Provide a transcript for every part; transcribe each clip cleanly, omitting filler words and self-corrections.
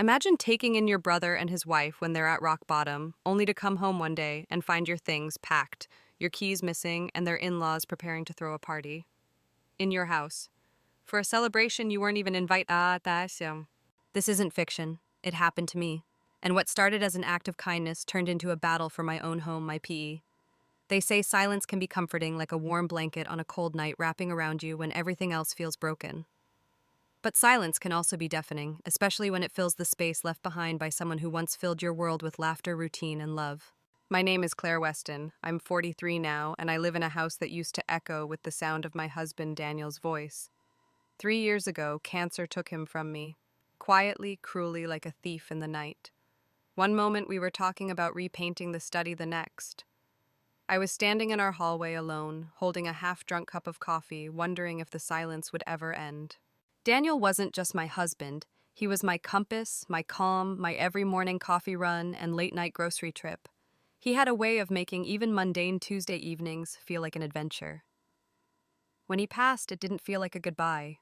Imagine taking in your brother and his wife when they're at rock bottom, only to come home one day and find your things packed, your keys missing, and their in-laws preparing to throw a party. In your house. For a celebration you weren't even invited. This isn't fiction. It happened to me. And what started as an act of kindness turned into a battle for my own home, my PE. They say silence can be comforting, like a warm blanket on a cold night wrapping around you when everything else feels broken. But silence can also be deafening, especially when it fills the space left behind by someone who once filled your world with laughter, routine, and love. My name is Claire Weston. I'm 43 now, and I live in a house that used to echo with the sound of my husband Daniel's voice. 3 years ago, cancer took him from me, quietly, cruelly, like a thief in the night. One moment we were talking about repainting the study, the next. I was standing in our hallway alone, holding a half-drunk cup of coffee, wondering if the silence would ever end. Daniel wasn't just my husband. He was my compass, my calm, my every morning coffee run and late-night grocery trip. He had a way of making even mundane Tuesday evenings feel like an adventure. When he passed, it didn't feel like a goodbye.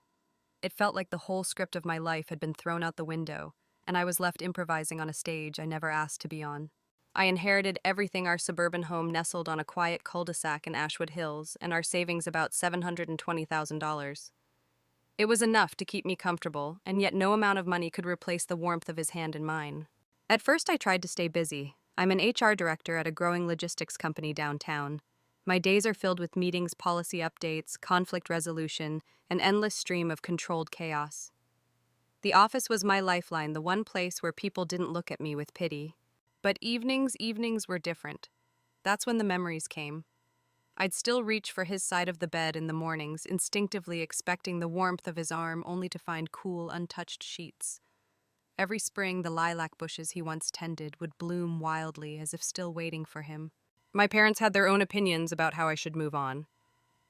It felt like the whole script of my life had been thrown out the window, and I was left improvising on a stage I never asked to be on. I inherited everything: our suburban home nestled on a quiet cul-de-sac in Ashwood Hills, and our savings about $720,000. It was enough to keep me comfortable, and yet no amount of money could replace the warmth of his hand in mine. At first I tried to stay busy. I'm an HR director at a growing logistics company downtown. My days are filled with meetings, policy updates, conflict resolution, an endless stream of controlled chaos. The office was my lifeline, the one place where people didn't look at me with pity. But evenings were different. That's when the memories came. I'd still reach for his side of the bed in the mornings, instinctively expecting the warmth of his arm, only to find cool, untouched sheets. Every spring, the lilac bushes he once tended would bloom wildly, as if still waiting for him. My parents had their own opinions about how I should move on.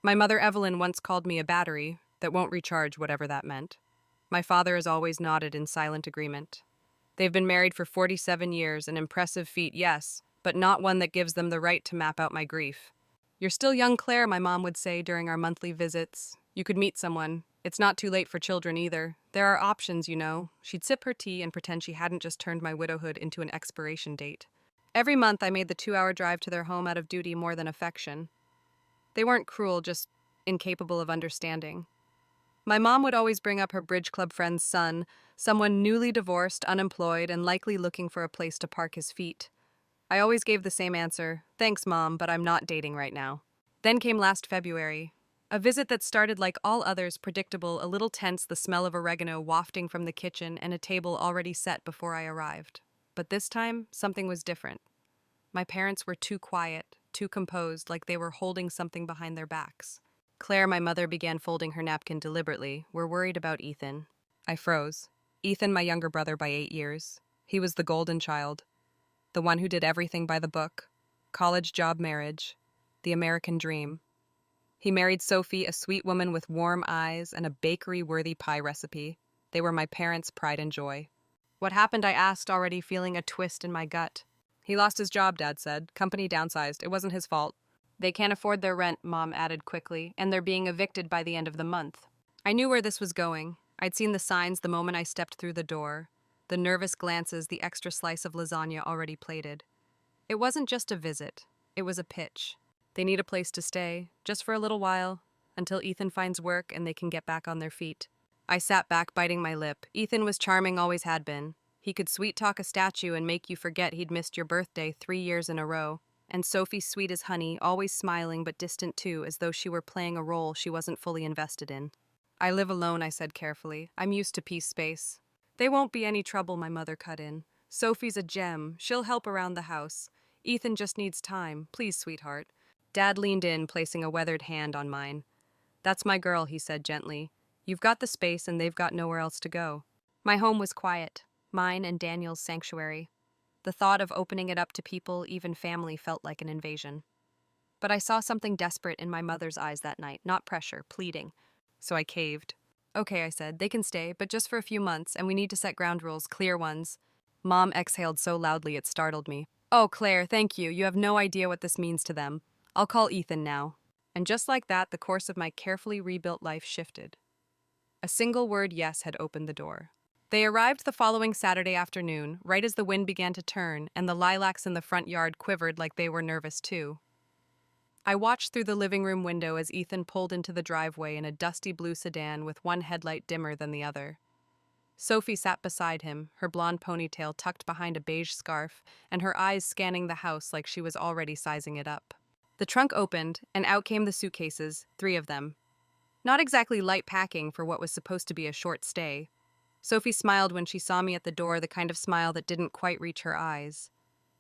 My mother Evelyn once called me a battery that won't recharge, whatever that meant. My father has always nodded in silent agreement. They've been married for 47 years, an impressive feat, yes, but not one that gives them the right to map out my grief. "You're still young, Claire," my mom would say during our monthly visits. "You could meet someone. It's not too late for children either. There are options, you know." She'd sip her tea and pretend she hadn't just turned my widowhood into an expiration date. Every month I made the 2-hour drive to their home out of duty more than affection. They weren't cruel, just incapable of understanding. My mom would always bring up her bridge club friend's son, someone newly divorced, unemployed, and likely looking for a place to park his feet. I always gave the same answer: "Thanks, Mom, but I'm not dating right now." Then came last February. A visit that started like all others, predictable, a little tense, the smell of oregano wafting from the kitchen and a table already set before I arrived. But this time, something was different. My parents were too quiet, too composed, like they were holding something behind their backs. "Claire," my mother began, folding her napkin deliberately, "we're worried about Ethan." I froze. Ethan, my younger brother by 8 years. He was the golden child. The one who did everything by the book. College, job, marriage. The American dream. He married Sophie, a sweet woman with warm eyes and a bakery-worthy pie recipe. They were my parents' pride and joy. "What happened?" I asked, already feeling a twist in my gut. "He lost his job," Dad said. "Company downsized. It wasn't his fault." "They can't afford their rent," Mom added quickly, "and they're being evicted by the end of the month." I knew where this was going. I'd seen the signs the moment I stepped through the door. The nervous glances, the extra slice of lasagna already plated. It wasn't just a visit. It was a pitch. They need a place to stay, just for a little while, until Ethan finds work and they can get back on their feet. I sat back, biting my lip. Ethan was charming, always had been. He could sweet-talk a statue and make you forget he'd missed your birthday 3 years in a row. And Sophie, sweet as honey, always smiling but distant too, as though she were playing a role she wasn't fully invested in. "I live alone," I said carefully. "I'm used to peace space." "They won't be any trouble," my mother cut in. "Sophie's a gem. She'll help around the house. Ethan just needs time. Please, sweetheart." Dad leaned in, placing a weathered hand on mine. "That's my girl," he said gently. "You've got the space and they've got nowhere else to go." My home was quiet. Mine and Daniel's sanctuary. The thought of opening it up to people, even family, felt like an invasion. But I saw something desperate in my mother's eyes that night, not pressure, pleading. So I caved. "Okay," I said, "they can stay, but just for a few months, and we need to set ground rules, clear ones." Mom exhaled so loudly it startled me. "Oh, Claire, thank you. You have no idea what this means to them. I'll call Ethan now." And just like that, the course of my carefully rebuilt life shifted. A single word "yes" had opened the door. They arrived the following Saturday afternoon, right as the wind began to turn, and the lilacs in the front yard quivered like they were nervous too. I watched through the living room window as Ethan pulled into the driveway in a dusty blue sedan with one headlight dimmer than the other. Sophie sat beside him, her blonde ponytail tucked behind a beige scarf, and her eyes scanning the house like she was already sizing it up. The trunk opened, and out came the suitcases, 3 of them. Not exactly light packing for what was supposed to be a short stay. Sophie smiled when she saw me at the door, the kind of smile that didn't quite reach her eyes.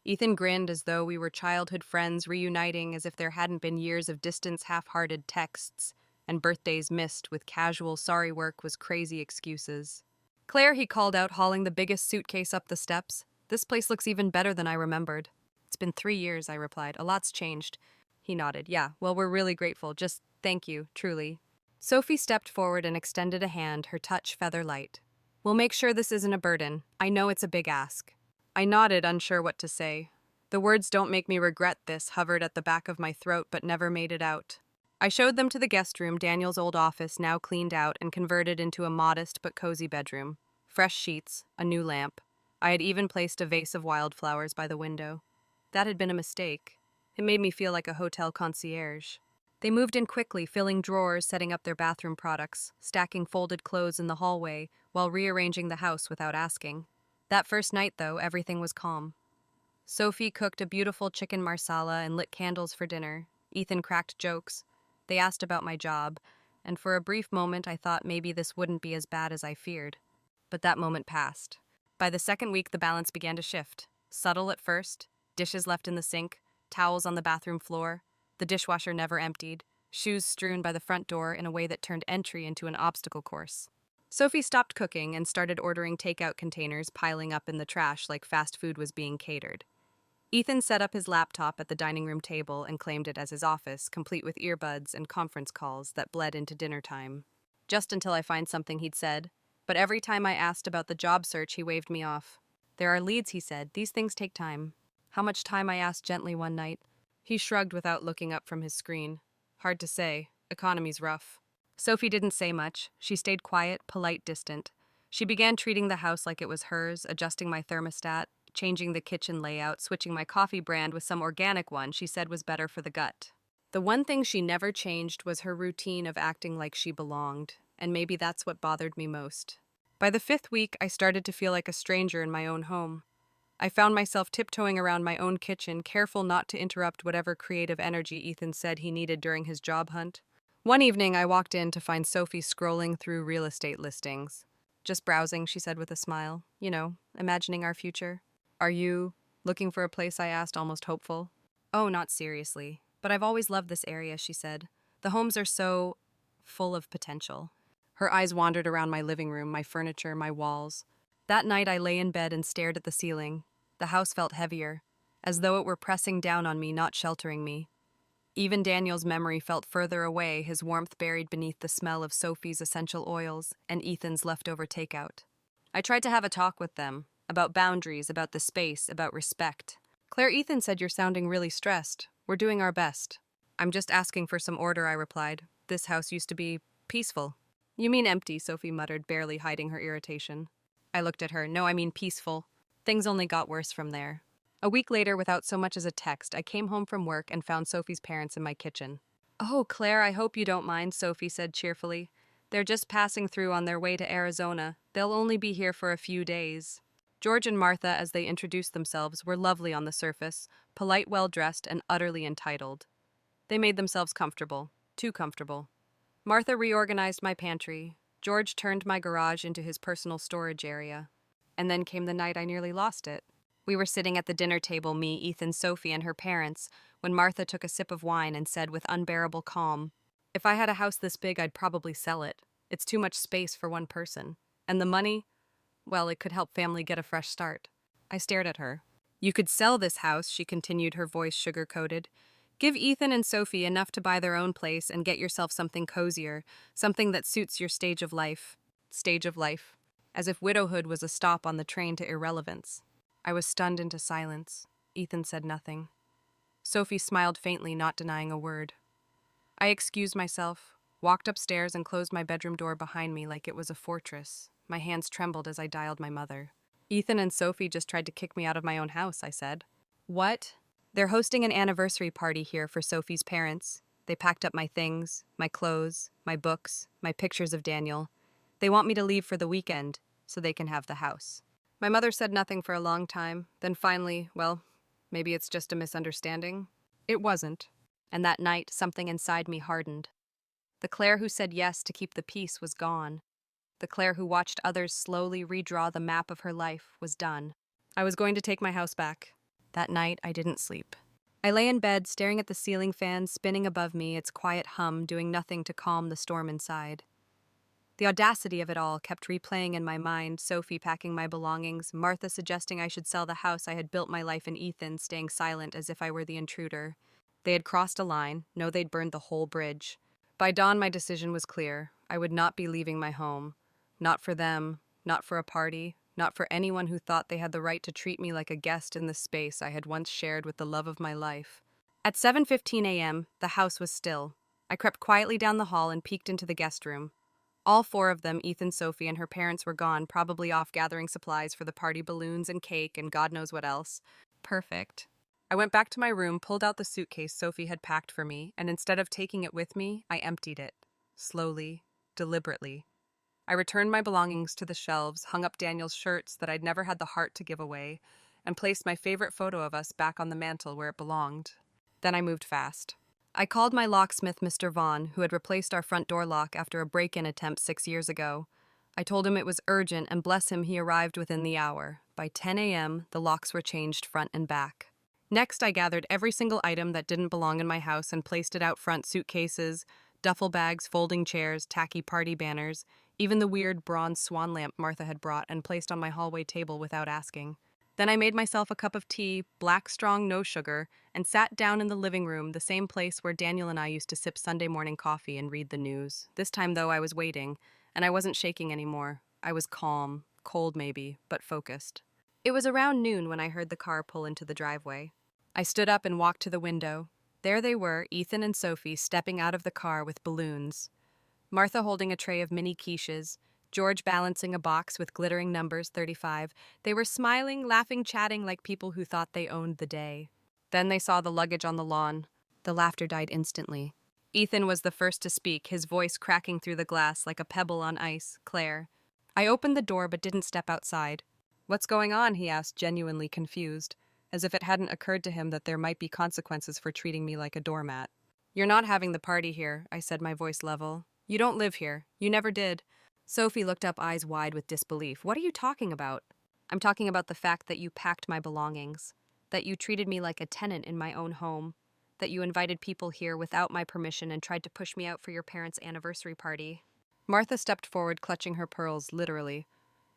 Ethan grinned as though we were childhood friends reuniting, as if there hadn't been years of distance, half-hearted texts and birthdays missed with casual sorry work was crazy excuses. "Claire," he called out, hauling the biggest suitcase up the steps. "This place looks even better than I remembered." "It's been 3 years," I replied. "A lot's changed." He nodded. "Yeah, well, we're really grateful. Just thank you, truly." Sophie stepped forward and extended a hand, her touch feather light. "We'll make sure this isn't a burden. I know it's a big ask." I nodded, unsure what to say. The words "don't make me regret this" hovered at the back of my throat but never made it out. I showed them to the guest room, Daniel's old office now cleaned out and converted into a modest but cozy bedroom. Fresh sheets, a new lamp. I had even placed a vase of wildflowers by the window. That had been a mistake. It made me feel like a hotel concierge. They moved in quickly, filling drawers, setting up their bathroom products, stacking folded clothes in the hallway, while rearranging the house without asking. That first night, though, everything was calm. Sophie cooked a beautiful chicken marsala and lit candles for dinner. Ethan cracked jokes. They asked about my job, and for a brief moment I thought maybe this wouldn't be as bad as I feared. But that moment passed. By the second week, the balance began to shift. Subtle at first, dishes left in the sink, towels on the bathroom floor, the dishwasher never emptied, shoes strewn by the front door in a way that turned entry into an obstacle course. Sophie stopped cooking and started ordering takeout containers piling up in the trash like fast food was being catered. Ethan set up his laptop at the dining room table and claimed it as his office, complete with earbuds and conference calls that bled into dinner time. "Just until I find something," he'd said. But every time I asked about the job search, he waved me off. "There are leads," he said. "These things take time." "How much time?" I asked gently one night. He shrugged without looking up from his screen. "Hard to say. Economy's rough." Sophie didn't say much. She stayed quiet, polite, distant. She began treating the house like it was hers, adjusting my thermostat, changing the kitchen layout, switching my coffee brand with some organic one she said was better for the gut. The one thing she never changed was her routine of acting like she belonged, and maybe that's what bothered me most. By the 5th week, I started to feel like a stranger in my own home. I found myself tiptoeing around my own kitchen, careful not to interrupt whatever creative energy Ethan said he needed during his job hunt. One evening, I walked in to find Sophie scrolling through real estate listings. "Just browsing," she said with a smile. "You know, imagining our future." "Are you looking for a place?" I asked, almost hopeful. "Oh, not seriously. But I've always loved this area," she said. "The homes are so full of potential." Her eyes wandered around my living room, my furniture, my walls. That night, I lay in bed and stared at the ceiling. The house felt heavier, as though it were pressing down on me, not sheltering me. Even Daniel's memory felt further away, his warmth buried beneath the smell of Sophie's essential oils and Ethan's leftover takeout. I tried to have a talk with them, about boundaries, about the space, about respect. "Claire," Ethan said, "you're sounding really stressed. We're doing our best." "I'm just asking for some order," I replied. "This house used to be peaceful." "You mean empty," Sophie muttered, barely hiding her irritation. I looked at her. "No, I mean peaceful. Things only got worse from there." A week later, without so much as a text, I came home from work and found Sophie's parents in my kitchen. "Oh, Claire, I hope you don't mind," Sophie said cheerfully. "They're just passing through on their way to Arizona. They'll only be here for a few days." George and Martha, as they introduced themselves, were lovely on the surface, polite, well-dressed, and utterly entitled. They made themselves comfortable, too comfortable. Martha reorganized my pantry. George turned my garage into his personal storage area. And then came the night I nearly lost it. We were sitting at the dinner table, me, Ethan, Sophie, and her parents, when Martha took a sip of wine and said with unbearable calm, "If I had a house this big, I'd probably sell it. It's too much space for one person. And the money? Well, it could help family get a fresh start." I stared at her. "You could sell this house," she continued, her voice sugar-coated. "Give Ethan and Sophie enough to buy their own place and get yourself something cozier, something that suits your stage of life." Stage of life. As if widowhood was a stop on the train to irrelevance. I was stunned into silence. Ethan said nothing. Sophie smiled faintly, not denying a word. I excused myself. walked upstairs and closed my bedroom door behind me like it was a fortress. My hands trembled as I dialed my mother. Ethan and Sophie just tried to kick me out of my own house, I said. What? They're hosting an anniversary party here for Sophie's parents. They packed up my things, my clothes, my books, my pictures of Daniel. They want me to leave for the weekend so they can have the house. My mother said nothing for a long time, then finally, well, maybe it's just a misunderstanding. It wasn't. And that night, something inside me hardened. The Claire who said yes to keep the peace was gone. The Claire who watched others slowly redraw the map of her life was done. I was going to take my house back. That night, I didn't sleep. I lay in bed, staring at the ceiling fan spinning above me, its quiet hum doing nothing to calm the storm inside. The audacity of it all kept replaying in my mind, Sophie packing my belongings, Martha suggesting I should sell the house I had built my life in, Ethan staying silent as if I were the intruder. They had crossed a line. No, they'd burned the whole bridge. By dawn, my decision was clear. I would not be leaving my home. Not for them, not for a party, not for anyone who thought they had the right to treat me like a guest in the space I had once shared with the love of my life. At 7:15 a.m., the house was still. I crept quietly down the hall and peeked into the guest room. All four of them, Ethan, Sophie, and her parents, were gone, probably off gathering supplies for the party, balloons and cake and God knows what else. Perfect. I went back to my room, pulled out the suitcase Sophie had packed for me, and instead of taking it with me, I emptied it. Slowly, deliberately. I returned my belongings to the shelves, hung up Daniel's shirts that I'd never had the heart to give away, and placed my favorite photo of us back on the mantel where it belonged. Then I moved fast. I called my locksmith, Mr. Vaughn, who had replaced our front door lock after a break-in attempt 6 years ago. I told him it was urgent, and bless him, he arrived within the hour. By 10 a.m., the locks were changed front and back. Next, I gathered every single item that didn't belong in my house and placed it out front: suitcases, duffel bags, folding chairs, tacky party banners, even the weird bronze swan lamp Martha had brought and placed on my hallway table without asking. Then I made myself a cup of tea, black strong, no sugar, and sat down in the living room, the same place where Daniel and I used to sip Sunday morning coffee and read the news. This time, though, I was waiting, and I wasn't shaking anymore. I was calm, cold maybe, but focused. It was around noon when I heard the car pull into the driveway. I stood up and walked to the window. There they were, Ethan and Sophie, stepping out of the car with balloons. Martha holding a tray of mini quiches, George balancing a box with glittering numbers 35. They were smiling, laughing, chatting like people who thought they owned the day. Then they saw the luggage on the lawn. The laughter died instantly. Ethan was the first to speak, his voice cracking through the glass like a pebble on ice. Claire. I opened the door but didn't step outside. What's going on? He asked, genuinely confused, as if it hadn't occurred to him that there might be consequences for treating me like a doormat. You're not having the party here, I said, my voice level. You don't live here. You never did. Sophie looked up, eyes wide with disbelief. What are you talking about? I'm talking about the fact that you packed my belongings, that you treated me like a tenant in my own home, that you invited people here without my permission and tried to push me out for your parents' anniversary party. Martha stepped forward, clutching her pearls, literally.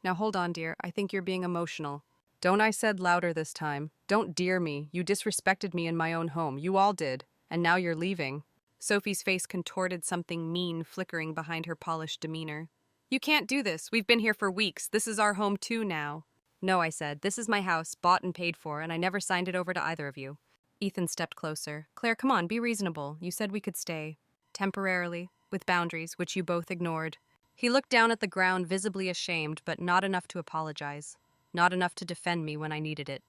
Now hold on, dear. I think you're being emotional. Don't, I said louder this time. Don't dear me. You disrespected me in my own home. You all did. And now you're leaving. Sophie's face contorted, something mean flickering behind her polished demeanor. You can't do this. We've been here for weeks. This is our home too now. No, I said. This is my house, bought and paid for, and I never signed it over to either of you. Ethan stepped closer. Claire, come on, be reasonable. You said we could stay. Temporarily, with boundaries, which you both ignored. He looked down at the ground, visibly ashamed, but not enough to apologize. Not enough to defend me when I needed it.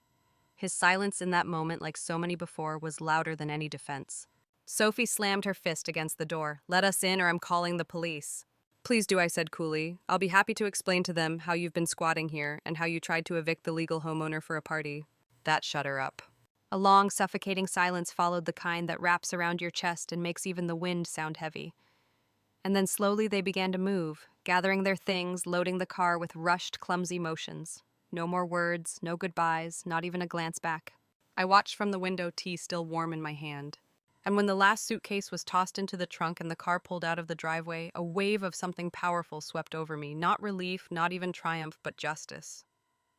His silence in that moment, like so many before, was louder than any defense. Sophie slammed her fist against the door. Let us in or I'm calling the police. Please do, I said coolly. I'll be happy to explain to them how you've been squatting here and how you tried to evict the legal homeowner for a party. That shut her up. A long, suffocating silence followed, the kind that wraps around your chest and makes even the wind sound heavy. And then slowly they began to move, gathering their things, loading the car with rushed, clumsy motions. No more words, no goodbyes, not even a glance back. I watched from the window, tea still warm in my hand. And when the last suitcase was tossed into the trunk and the car pulled out of the driveway, a wave of something powerful swept over me. Not relief, not even triumph, but justice.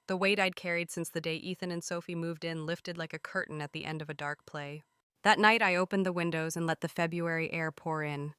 The weight I'd carried since the day Ethan and Sophie moved in lifted like a curtain at the end of a dark play. That night I opened the windows and let the February air pour in.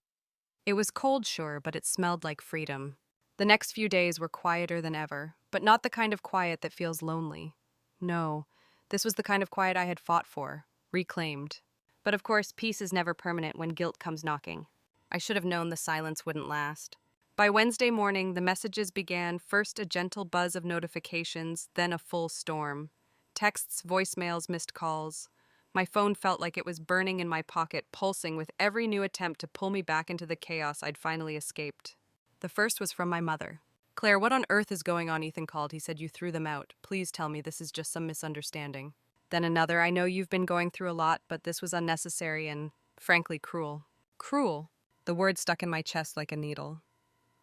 It was cold, sure, but it smelled like freedom. The next few days were quieter than ever, but not the kind of quiet that feels lonely. No, this was the kind of quiet I had fought for, reclaimed. But of course, peace is never permanent when guilt comes knocking. I should have known the silence wouldn't last. By Wednesday morning, the messages began, first a gentle buzz of notifications, then a full storm. Texts, voicemails, missed calls. My phone felt like it was burning in my pocket, pulsing with every new attempt to pull me back into the chaos I'd finally escaped. The first was from my mother. "Claire, what on earth is going on?" Ethan called. He said, "You threw them out. Please tell me this is just some misunderstanding." Then another, "I know you've been going through a lot, but this was unnecessary and, frankly, cruel." Cruel? The word stuck in my chest like a needle.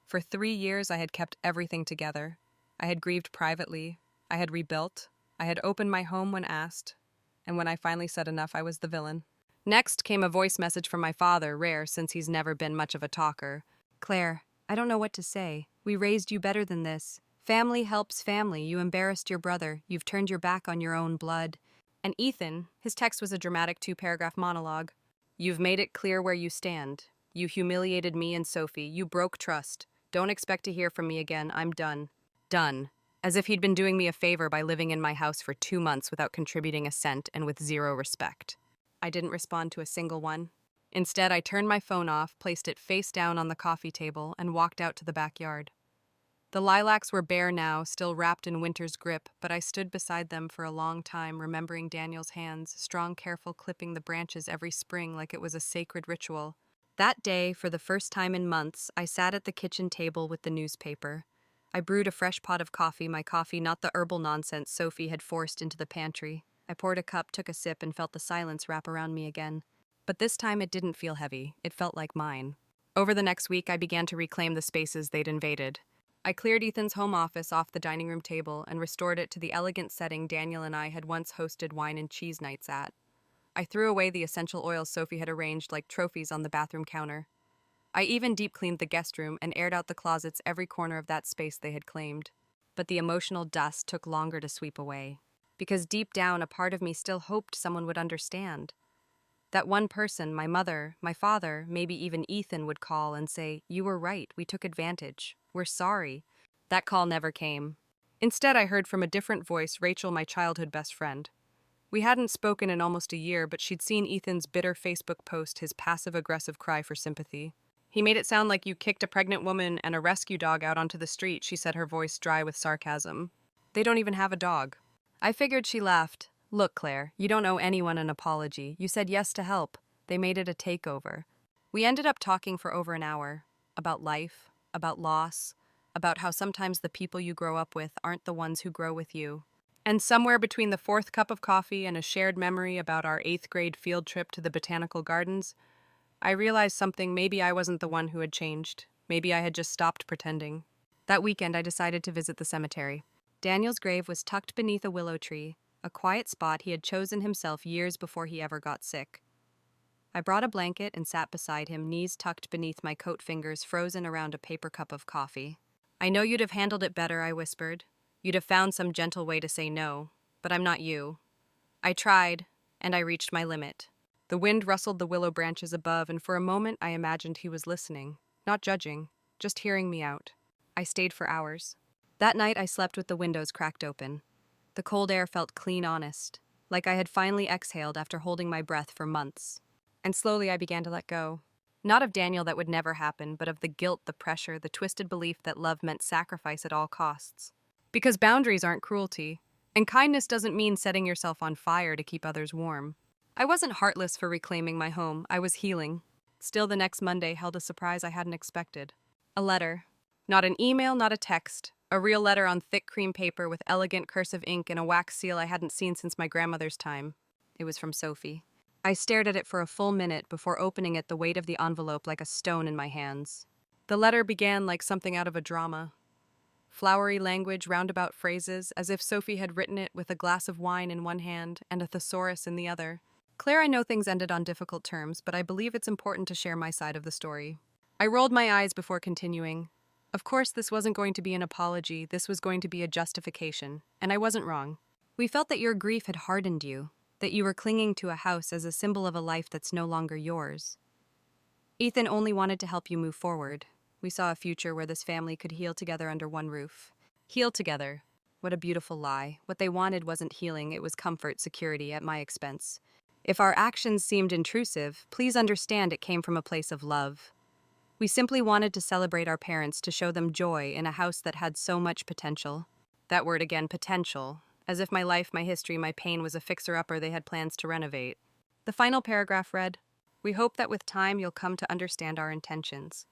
For 3 years, I had kept everything together. I had grieved privately. I had rebuilt. I had opened my home when asked. And when I finally said enough, I was the villain. Next came a voice message from my father, rare since he's never been much of a talker. "Claire, I don't know what to say. We raised you better than this. Family helps family. You embarrassed your brother. You've turned your back on your own blood." And Ethan, his text was a dramatic 2-paragraph monologue. "You've made it clear where you stand. You humiliated me and Sophie. You broke trust. Don't expect to hear from me again. I'm done." Done. As if he'd been doing me a favor by living in my house for 2 months without contributing a cent and with zero respect. I didn't respond to a single one. Instead, I turned my phone off, placed it face down on the coffee table, and walked out to the backyard. The lilacs were bare now, still wrapped in winter's grip, but I stood beside them for a long time, remembering Daniel's hands, strong, careful, clipping the branches every spring like it was a sacred ritual. That day, for the first time in months, I sat at the kitchen table with the newspaper. I brewed a fresh pot of coffee, my coffee, not the herbal nonsense Sophie had forced into the pantry. I poured a cup, took a sip, and felt the silence wrap around me again. But this time it didn't feel heavy. It felt like mine. Over the next week, I began to reclaim the spaces they'd invaded. I cleared Ethan's home office off the dining room table and restored it to the elegant setting Daniel and I had once hosted wine and cheese nights at. I threw away the essential oils Sophie had arranged like trophies on the bathroom counter. I even deep-cleaned the guest room and aired out the closets every corner of that space they had claimed. But the emotional dust took longer to sweep away. Because deep down, a part of me still hoped someone would understand. That one person, my mother, my father, maybe even Ethan would call and say, "You were right, we took advantage. We're sorry." That call never came. Instead, I heard from a different voice, Rachel, my childhood best friend. We hadn't spoken in almost a year, but she'd seen Ethan's bitter Facebook post, his passive-aggressive cry for sympathy. "He made it sound like you kicked a pregnant woman and a rescue dog out onto the street," she said, her voice dry with sarcasm. "They don't even have a dog." I figured she laughed. "Look, Claire, you don't owe anyone an apology. You said yes to help. They made it a takeover." We ended up talking for over an hour. About life, about loss, about how sometimes the people you grow up with aren't the ones who grow with you. And somewhere between the 4th cup of coffee and a shared memory about our 8th grade field trip to the botanical gardens, I realized something. Maybe I wasn't the one who had changed. Maybe I had just stopped pretending. That weekend, I decided to visit the cemetery. Daniel's grave was tucked beneath a willow tree, a quiet spot he had chosen himself years before he ever got sick. I brought a blanket and sat beside him, knees tucked beneath my coat, fingers frozen around a paper cup of coffee. "I know you'd have handled it better," I whispered. "You'd have found some gentle way to say no, but I'm not you." I tried, and I reached my limit. The wind rustled the willow branches above, and for a moment I imagined he was listening, not judging, just hearing me out. I stayed for hours. That night I slept with the windows cracked open. The cold air felt clean, honest, like I had finally exhaled after holding my breath for months. And slowly I began to let go. Not of Daniel, that would never happen, but of the guilt, the pressure, the twisted belief that love meant sacrifice at all costs. Because boundaries aren't cruelty, and kindness doesn't mean setting yourself on fire to keep others warm. I wasn't heartless for reclaiming my home. I was healing. Still, the next Monday held a surprise I hadn't expected. A letter. Not an email, not a text. A real letter on thick cream paper with elegant cursive ink and a wax seal I hadn't seen since my grandmother's time. It was from Sophie. I stared at it for a full minute before opening it, the weight of the envelope like a stone in my hands. The letter began like something out of a drama. Flowery language, roundabout phrases, as if Sophie had written it with a glass of wine in one hand and a thesaurus in the other. "Claire, I know things ended on difficult terms, but I believe it's important to share my side of the story." I rolled my eyes before continuing. Of course, this wasn't going to be an apology. This was going to be a justification, and I wasn't wrong. "We felt that your grief had hardened you, that you were clinging to a house as a symbol of a life that's no longer yours. Ethan only wanted to help you move forward. We saw a future where this family could heal together under one roof." Heal together. What a beautiful lie. What they wanted wasn't healing, it was comfort, security, at my expense. If our actions seemed intrusive, please understand it came from a place of love. We simply wanted to celebrate our parents to show them joy in a house that had so much potential. That word again, potential. As if my life, my history, my pain was a fixer-upper they had plans to renovate. The final paragraph read, "We hope that with time you'll come to understand our intentions.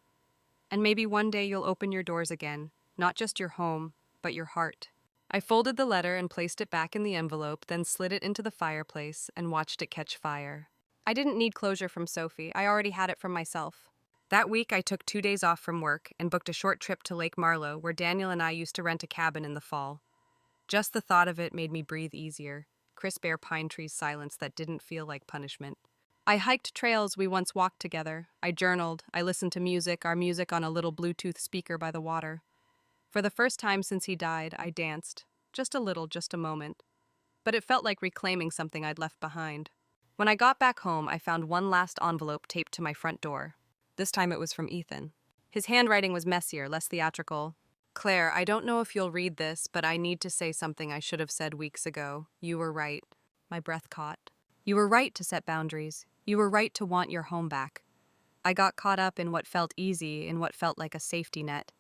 And maybe one day you'll open your doors again, not just your home, but your heart." I folded the letter and placed it back in the envelope, then slid it into the fireplace and watched it catch fire. I didn't need closure from Sophie. I already had it from myself. That week, I took 2 days off from work and booked a short trip to Lake Marlow, where Daniel and I used to rent a cabin in the fall. Just the thought of it made me breathe easier. Crisp air, pine trees, silence that didn't feel like punishment. I hiked trails we once walked together. I journaled. I listened to music, our music on a little Bluetooth speaker by the water. For the first time since he died, I danced. Just a little, just a moment. But it felt like reclaiming something I'd left behind. When I got back home, I found one last envelope taped to my front door. This time it was from Ethan. His handwriting was messier, less theatrical. "Claire, I don't know if you'll read this, but I need to say something I should have said weeks ago. You were right." My breath caught. "You were right to set boundaries. You were right to want your home back. I got caught up in what felt easy, in what felt like a safety net.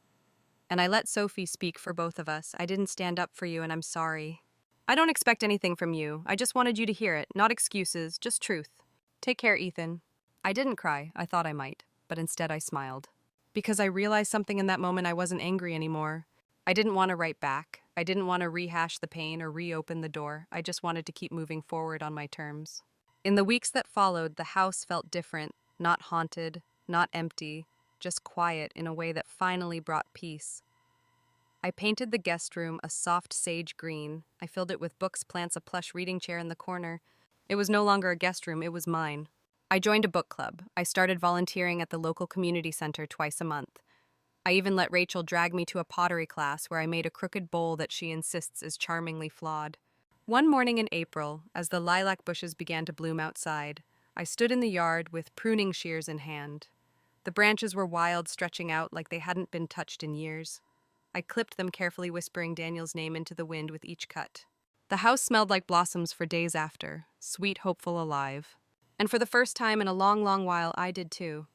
And I let Sophie speak for both of us. I didn't stand up for you, and I'm sorry. I don't expect anything from you. I just wanted you to hear it. Not excuses, just truth. Take care, Ethan." I didn't cry. I thought I might, but instead I smiled. Because I realized something in that moment. I wasn't angry anymore. I didn't want to write back. I didn't want to rehash the pain or reopen the door. I just wanted to keep moving forward on my terms. In the weeks that followed, the house felt different, not haunted, not empty, just quiet in a way that finally brought peace. I painted the guest room a soft sage green. I filled it with books, plants, a plush reading chair in the corner. It was no longer a guest room, it was mine. I joined a book club. I started volunteering at the local community center twice a month. I even let Rachel drag me to a pottery class where I made a crooked bowl that she insists is charmingly flawed. One morning in April, as the lilac bushes began to bloom outside, I stood in the yard with pruning shears in hand. The branches were wild, stretching out like they hadn't been touched in years. I clipped them carefully, whispering Daniel's name into the wind with each cut. The house smelled like blossoms for days after, sweet, hopeful, alive. And for the first time in a long, long while, I did too.